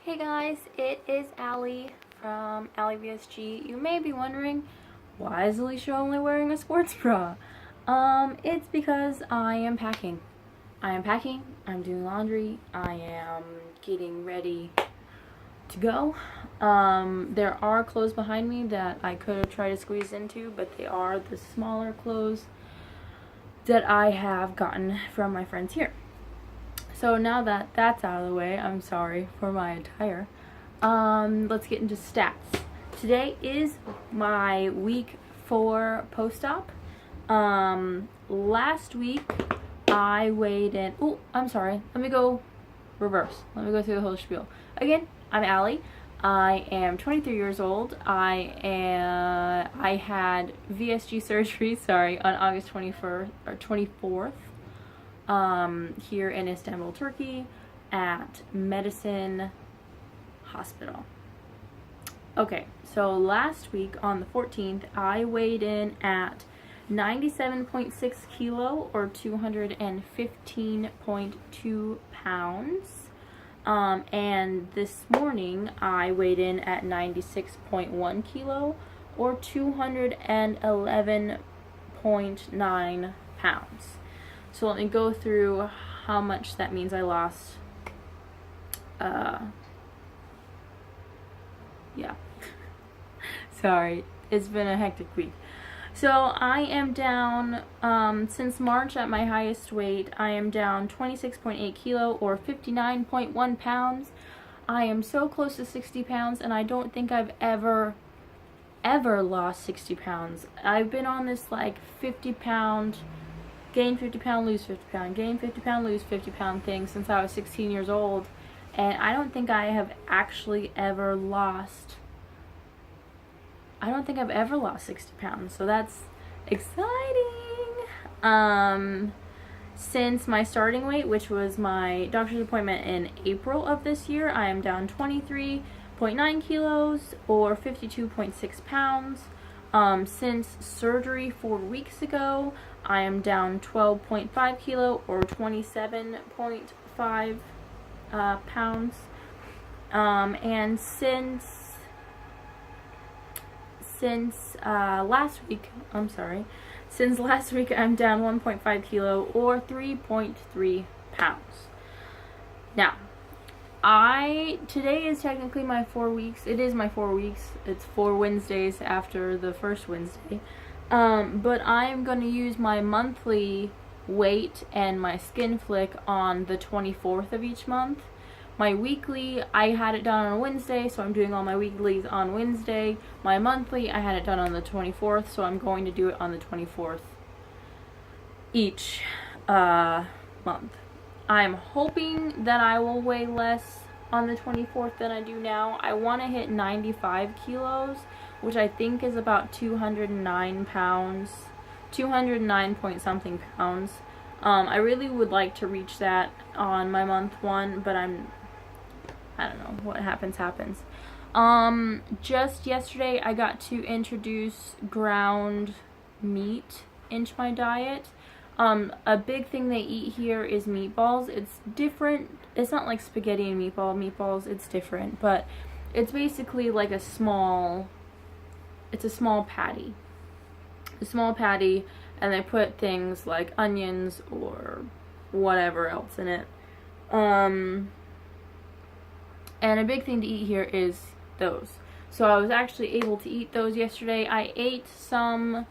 Hey guys, it is Ali from Ali VSG. You may be wondering, why is Alicia only wearing a sports bra? It's because I am packing. I'm doing laundry, I am getting ready to go. There are clothes behind me that I could have tried to squeeze into, but they are the smaller clothes that I have gotten from my friends here. So now that that's out of the way, I'm sorry for my attire. Let's get into stats. Today is my week 4 post-op. Last week I weighed in, oh, I'm sorry, let me go reverse. Let me go through the whole spiel. Again, I'm Allie. I am 23 years old. I had VSG surgery, on August 24th, here in Istanbul, Turkey, at Medicine Hospital. Okay, so last week on the 14th, I weighed in at 97.6 kilo or 215.2 pounds. And this morning I weighed in at 96.1 kilo or 211.9 pounds. So let me go through how much that means I lost. Yeah. Sorry, it's been a hectic week. So I am down, since March at my highest weight, I am down 26.8 kilo or 59.1 pounds. I am so close to 60 pounds and I don't think I've ever lost 60 pounds. I've been on this like 50 pound, gain 50 pound, lose 50 pound, gain 50 pound, lose 50 pound thing since I was 16 years old. And I don't think I have actually ever lost, I don't think I've ever lost 60 pounds, so that's exciting. Since my starting weight, which was my doctor's appointment in April of this year, I am down 23.9 kilos or 52.6 pounds. Since surgery 4 weeks ago, I am down 12.5 kilo or 27.5 pounds. And since last week, I'm down 1.5 kilo or 3.3 pounds. Now, today is technically my 4 weeks. It is my 4 weeks. It's 4 Wednesdays after the first Wednesday. But I am going to use my monthly weight and my skin flick on the 24th of each month. My weekly, I had it done on a Wednesday, so I'm doing all my weeklies on Wednesday. My monthly, I had it done on the 24th, so I'm going to do it on the 24th each month. I'm hoping that I will weigh less on the 24th than I do now. I want to hit 95 kilos, which I think is about 209 pounds, 209 point something pounds. I really would like to reach that on my month 1, but I don't know, what happens. Just yesterday I got to introduce ground meat into my diet. A big thing they eat here is meatballs. It's different. It's not like spaghetti and meatballs. It's different, but it's basically like a small patty. A small patty, and they put things like onions or whatever else in it. And a big thing to eat here is those. So I was actually able to eat those yesterday. I ate some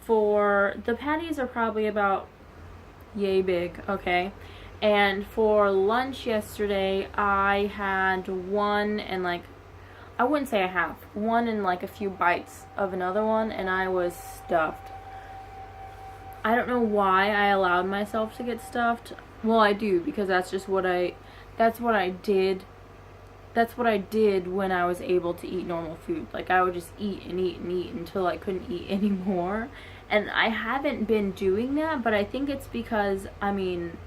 the patties are probably about yay big, okay? And for lunch yesterday, I had one and like, I wouldn't say one and like a few bites of another one, and I was stuffed. I don't know why I allowed myself to get stuffed. Well, I do, because that's what I did. That's what I did when I was able to eat normal food. Like, I would just eat and eat and eat until I couldn't eat anymore. And I haven't been doing that, but I think it's because, I mean,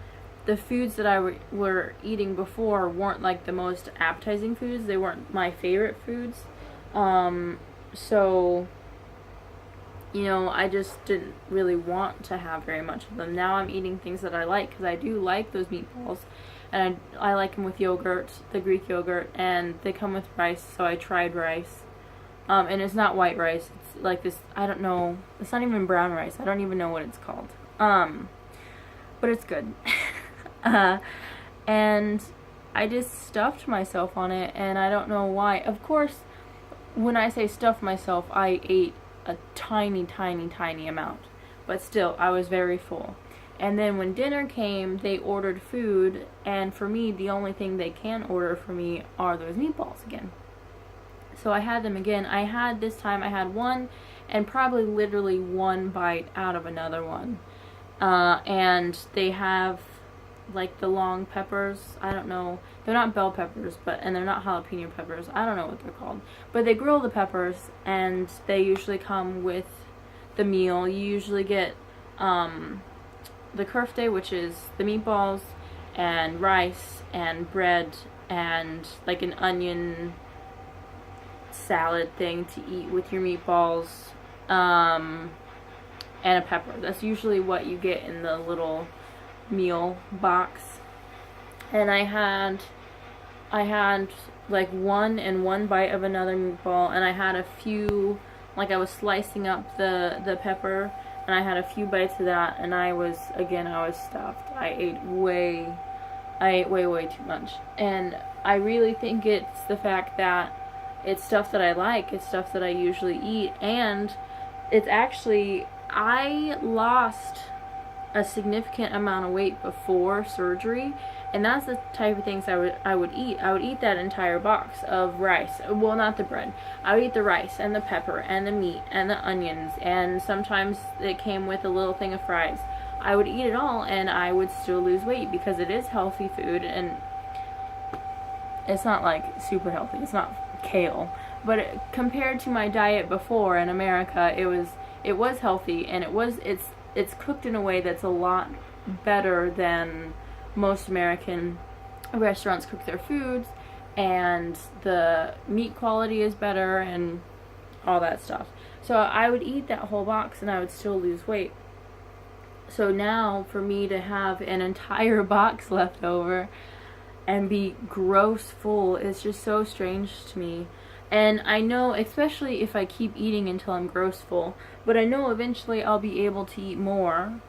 the foods that I were eating before weren't like the most appetizing foods. They weren't my favorite foods. So, you know, I just didn't really want to have very much of them. Now I'm eating things that I like, because I do like those meatballs. and I like them with yogurt, the Greek yogurt, and they come with rice, so I tried rice. And it's not white rice, it's like this, I don't know, it's not even brown rice, I don't even know what it's called. But it's good. And I just stuffed myself on it, and I don't know why. Of course, when I say stuff myself, I ate a tiny, tiny, tiny amount. But still, I was very full. And then when dinner came, they ordered food, and for me, the only thing they can order for me are those meatballs again. So I had them again. This time I had one, and probably literally one bite out of another one. And they have, like, the long peppers. I don't know. They're not bell peppers, and they're not jalapeno peppers. I don't know what they're called. But they grill the peppers, and they usually come with the meal. You usually get the kofte, which is the meatballs, and rice, and bread, and, like, an onion salad thing to eat with your meatballs, and a pepper. That's usually what you get in the little meal box. And I had like one bite of another meatball, and I had a few, like, I was slicing up the pepper, and I had a few bites of that, and I was stuffed. I ate way too much. And I really think it's the fact that it's stuff that I like, it's stuff that I usually eat, and it's actually, I lost a significant amount of weight before surgery, and that's the type of things I would eat. I would eat that entire box of rice. Well, not the bread. I would eat the rice and the pepper and the meat and the onions, and sometimes it came with a little thing of fries. I would eat it all, and I would still lose weight because it is healthy food, and it's not like super healthy. It's not kale, but compared to my diet before in America, it was healthy, and it's cooked in a way that's a lot better than most American restaurants cook their foods, and the meat quality is better and all that stuff. So I would eat that whole box and I would still lose weight. So now for me to have an entire box left over and be gross full is just so strange to me. And I know, especially if I keep eating until I'm gross full, but I know eventually I'll be able to eat more.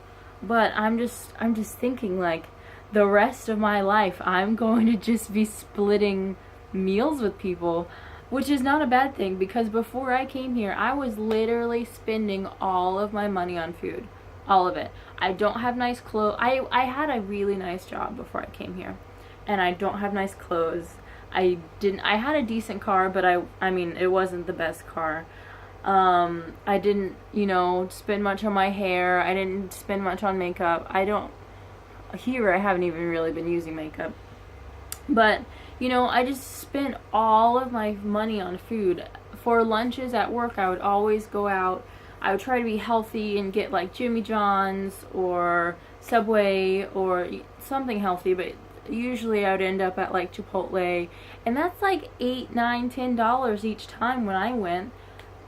But I'm just thinking, like, the rest of my life I'm going to just be splitting meals with people, which is not a bad thing, because before I came here I was literally spending all of my money on food. All of it. I don't have nice clothes. I had a really nice job before I came here, and I don't have nice clothes. I had a decent car, but I mean, it wasn't the best car. I didn't, spend much on my hair. I didn't spend much on makeup. I haven't even really been using makeup. But, I just spent all of my money on food. For lunches at work, I would always go out. I would try to be healthy and get, like, Jimmy John's or Subway or something healthy, but usually I would end up at, like, Chipotle, and that's like $8, $9, $10 each time when I went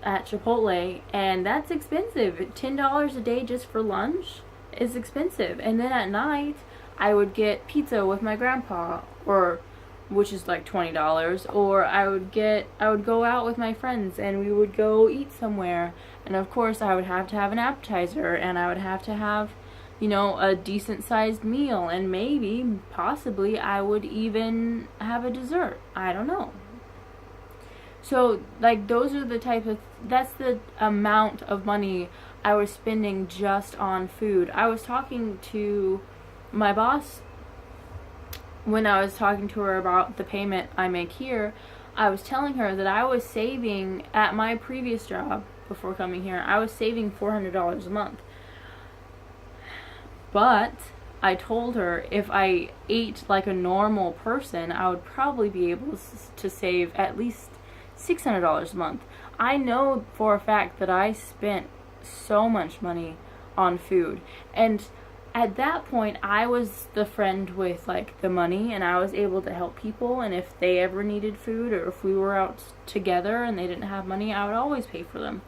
at Chipotle, and that's expensive. $10 a day just for lunch is expensive. And then at night I would get pizza with my grandpa, which is like $20, or I would go out with my friends and we would go eat somewhere, and of course I would have to have an appetizer, and I would have to have a decent sized meal, and maybe, possibly, I would even have a dessert. I don't know. So, like, that's the amount of money I was spending just on food. I was talking to my boss when I was talking to her about the payment I make here. I was telling her that I was saving, at my previous job before coming here, I was saving $400 a month. But I told her if I ate like a normal person, I would probably be able to save at least $600 a month. I know for a fact that I spent so much money on food, and at that point I was the friend with, like, the money, and I was able to help people, and if they ever needed food, or if we were out together and they didn't have money, I would always pay for them.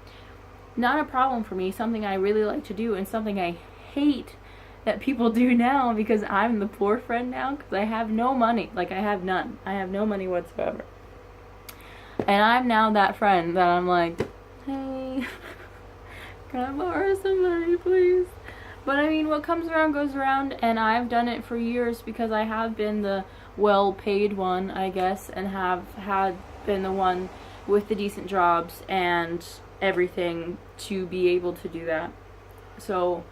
Not a problem for me, something I really like to do, and something I hate that people do now, because I'm the poor friend now, because I have no money. Like, I have none. I have no money whatsoever. And I'm now that friend that I'm like, hey, can I borrow some money, please? But I mean, what comes around goes around, and I've done it for years because I have been the well-paid one, I guess, and have been the one with the decent jobs and everything to be able to do that. So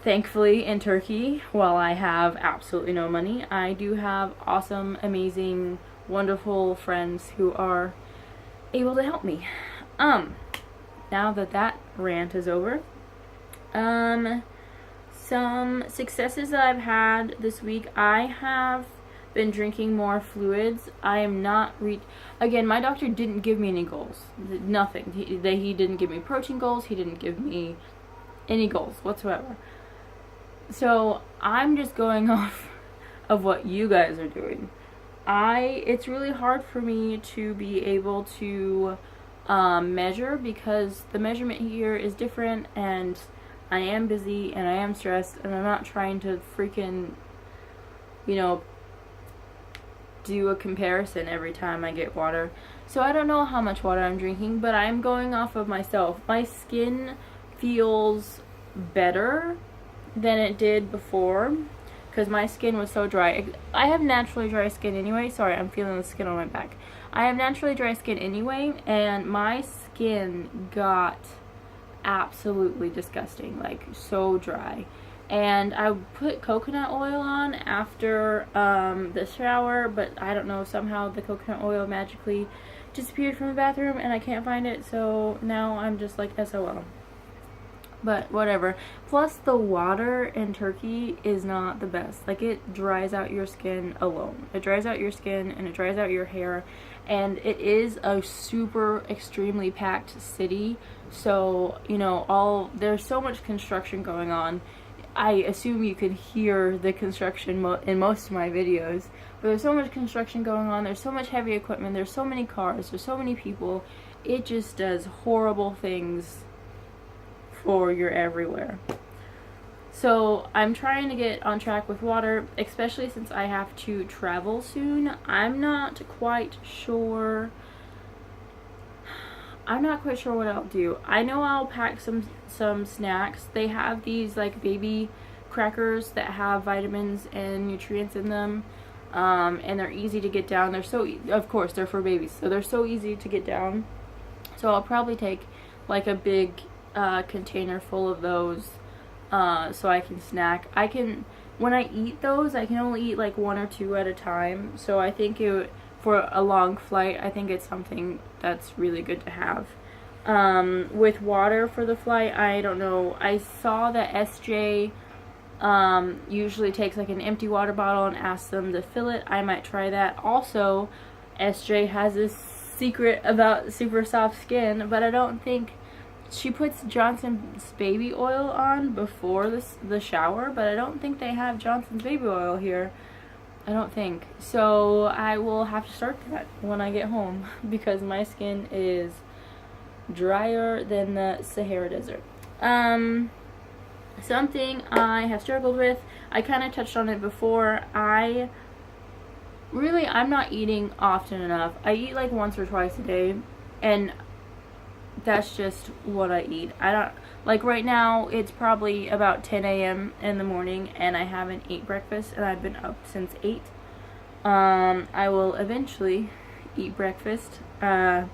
thankfully in Turkey, while I have absolutely no money, I do have awesome, amazing, wonderful friends who are able to help me. Now that rant is over, some successes that I've had this week. I have been drinking more fluids. I am not again, my doctor didn't give me any goals. Nothing. He didn't give me protein goals. He didn't give me any goals whatsoever. So I'm just going off of what you guys are doing. It's really hard for me to be able to measure, because the measurement here is different, and I am busy and I am stressed, and I'm not trying to freaking, do a comparison every time I get water. So I don't know how much water I'm drinking, but I'm going off of myself. My skin feels better than it did before, because my skin was so dry. I have naturally dry skin anyway. Sorry, I'm feeling the skin on my back. I have naturally dry skin anyway, and my skin got absolutely disgusting, like so dry. And I put coconut oil on after the shower, but I don't know, somehow the coconut oil magically disappeared from the bathroom and I can't find it, so now I'm just like SOL. But whatever. Plus, the water in Turkey is not the best. Like, it dries out your skin alone. It dries out your skin and it dries out your hair. And it is a super extremely packed city. So, there's so much construction going on. I assume you could hear the construction in most of my videos. But there's so much construction going on. There's so much heavy equipment. There's so many cars. There's so many people. It just does horrible things for your everywhere. So I'm trying to get on track with water, especially since I have to travel soon. I'm not quite sure what I'll do. I know I'll pack some snacks. They have these like baby crackers that have vitamins and nutrients in them, and they're easy to get down. Of course they're for babies, so they're so easy to get down. So I'll probably take like a big container full of those, so I can snack. When I eat those, I can only eat like 1 or 2 at a time, so I think for a long flight, I think it's something that's really good to have. With water for the flight, I don't know. I saw that SJ usually takes like an empty water bottle and asks them to fill it. I might try that. Also, SJ has this secret about super soft skin, but I don't think she puts Johnson's baby oil on before the shower, but I don't think they have Johnson's baby oil here. I don't think. So I will have to start that when I get home, because my skin is drier than the Sahara Desert. Something I have struggled with, I kind of touched on it before. I'm not eating often enough. I eat like once or twice a day, and that's just what I eat. I don't, like right now, it's probably about 10 a.m. in the morning, and I haven't ate breakfast, and I've been up since 8. I will eventually eat breakfast. I'm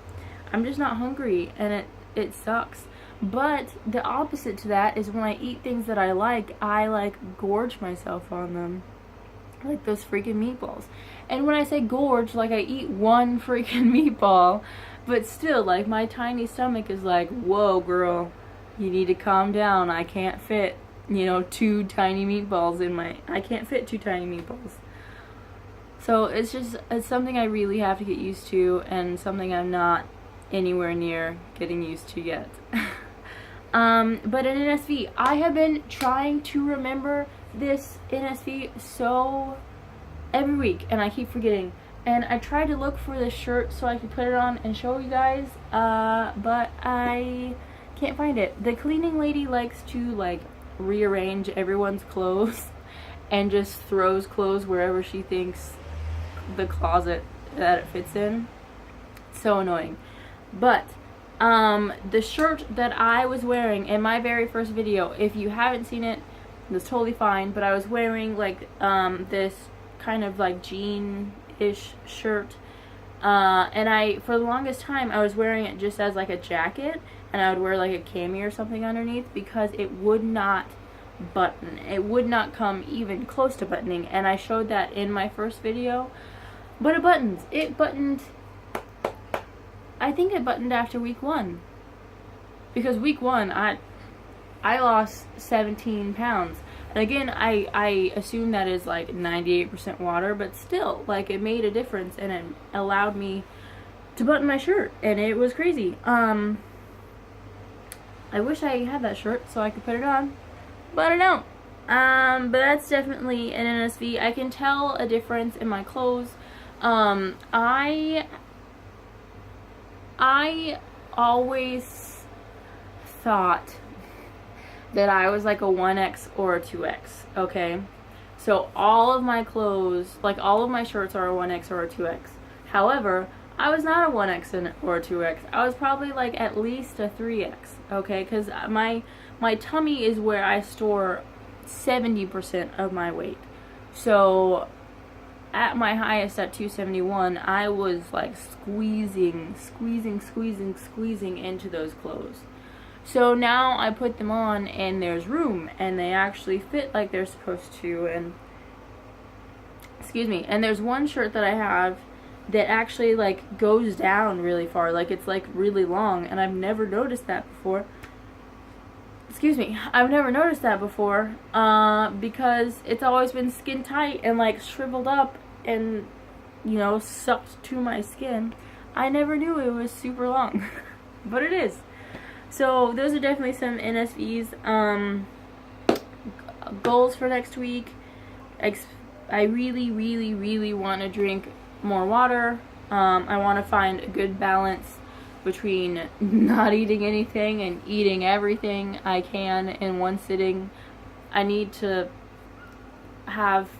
just not hungry, and it sucks. But the opposite to that is when I eat things that I like gorge myself on them. Like those freaking meatballs. And when I say gorge, like I eat one freaking meatball, but still, like, my tiny stomach is like, whoa, girl, you need to calm down. I can't fit, 2 tiny meatballs I can't fit 2 tiny meatballs. So it's something I really have to get used to, and something I'm not anywhere near getting used to yet. But in NSV, I have been trying to remember this NSV so every week, and I keep forgetting. And I tried to look for this shirt so I could put it on and show you guys, but I can't find it. The cleaning lady likes to, like, rearrange everyone's clothes and just throws clothes wherever she thinks the closet that it fits in. So annoying. But the shirt that I was wearing in my very first video, if you haven't seen it, it's totally fine, but I was wearing like this kind of like jean-ish shirt, and for the longest time I was wearing it just as like a jacket, and I would wear like a cami or something underneath because it would not button. It would not come even close to buttoning, and I showed that in my first video. But it buttons. It buttoned, I think it buttoned after week 1. Because week 1, I lost 17 pounds. And again, I assume that is like 98% water, but still, like, it made a difference, and it allowed me to button my shirt, and it was crazy. I wish I had that shirt so I could put it on, but I don't. But that's definitely an NSV. I can tell a difference in my clothes. I always thought that I was like a 1X or a 2X, okay? So all of my clothes, like all of my shirts are a 1X or a 2X. However, I was not a 1X or a 2X. I was probably like at least a 3X, okay? Because my tummy is where I store 70% of my weight. So at my highest at 271, I was like squeezing into those clothes. So now I put them on and there's room, and they actually fit like they're supposed to, and excuse me, and there's one shirt that I have that actually like goes down really far, like it's like really long, and I've never noticed that before. Excuse me, I've never noticed that before, because it's always been skin tight and like shriveled up and, you know, sucked to my skin. I never knew it was super long, but it is. So those are definitely some NSVs. Goals for next week. I really want to drink more water. I want to find a good balance between not eating anything and eating everything I can in one sitting. I need to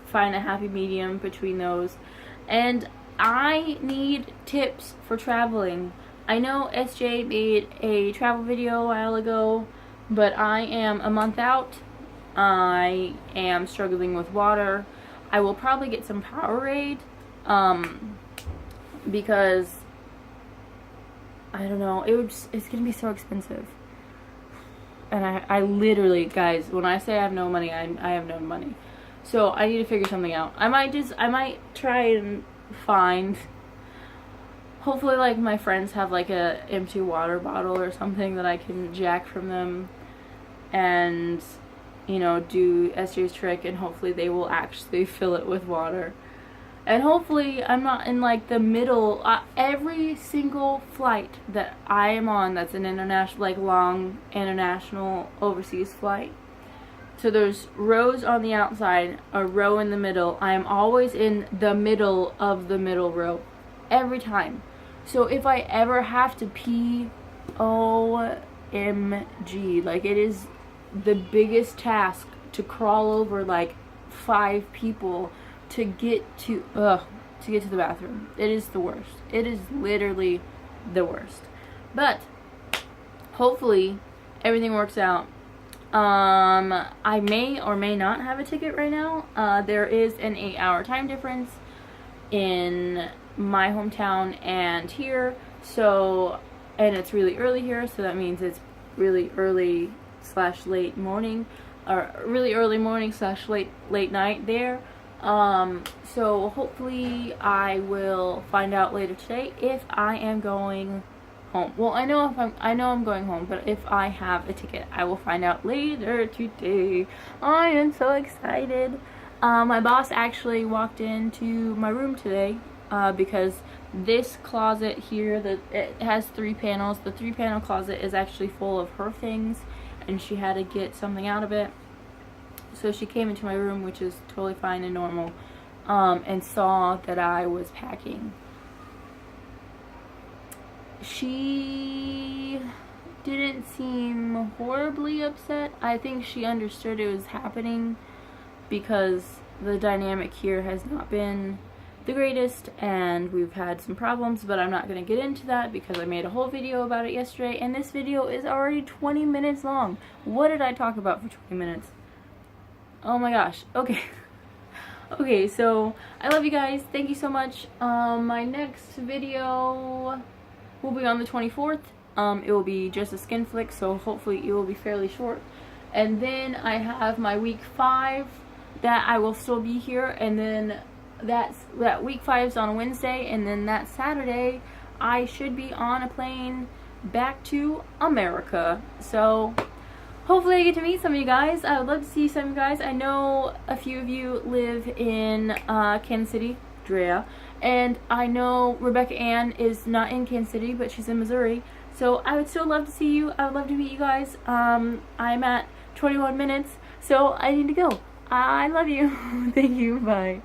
find a happy medium between those. And I need tips for traveling. I know SJ made a travel video a while ago, but I am a month out. I am struggling with water. I will probably get some Powerade, because I don't know, it's gonna be so expensive. And I literally, guys, when I say I have no money, I have no money. So I need to figure something out. I might try and find, hopefully like my friends have like a empty water bottle or something that I can jack from them, and, you know, do SJ's trick, and hopefully they will actually fill it with water. And hopefully I'm not in like the middle. Every single flight that I am on that's an international, like long international overseas flight, so there's rows on the outside, a row in the middle. I am always in the middle of the middle row every time. So if I ever have to pee, OMG, like it is the biggest task to crawl over like 5 people to get to the bathroom. It is the worst. It is literally the worst. But hopefully everything works out. I may or may not have a ticket right now. There is an 8-hour time difference in my hometown and here, so, and it's really early here, so that means it's really early / late morning, or really early morning / late night there. So hopefully I will find out later today if I am going home. Well, I know I'm going home, but if I have a ticket, I will find out later today. I am so excited. My boss actually walked into my room today, because this closet here, it has 3 panels. The 3-panel closet is actually full of her things, and she had to get something out of it. So she came into my room, which is totally fine and normal, and saw that I was packing. She didn't seem horribly upset. I think she understood it was happening because the dynamic here has not been the greatest and we've had some problems, but I'm not going to get into that because I made a whole video about it yesterday, and this video is already 20 minutes long. What did I talk about for 20 minutes? Oh my gosh. Okay. Okay, so I love you guys. Thank you so much. My next video will be on the 24th. It will be just a skin flick, so hopefully it will be fairly short. And then I have my week 5 that I will still be here, and then that week 5 is on Wednesday, and then that Saturday I should be on a plane back to America. So hopefully I get to meet some of you guys. I would love to see some of you guys. I know a few of you live in Kansas City, Drea, and I know Rebecca Ann is not in Kansas City, but she's in Missouri. So I would still love to see you. I would love to meet you guys. I'm at 21 minutes, so I need to go. I love you. Thank you. Bye.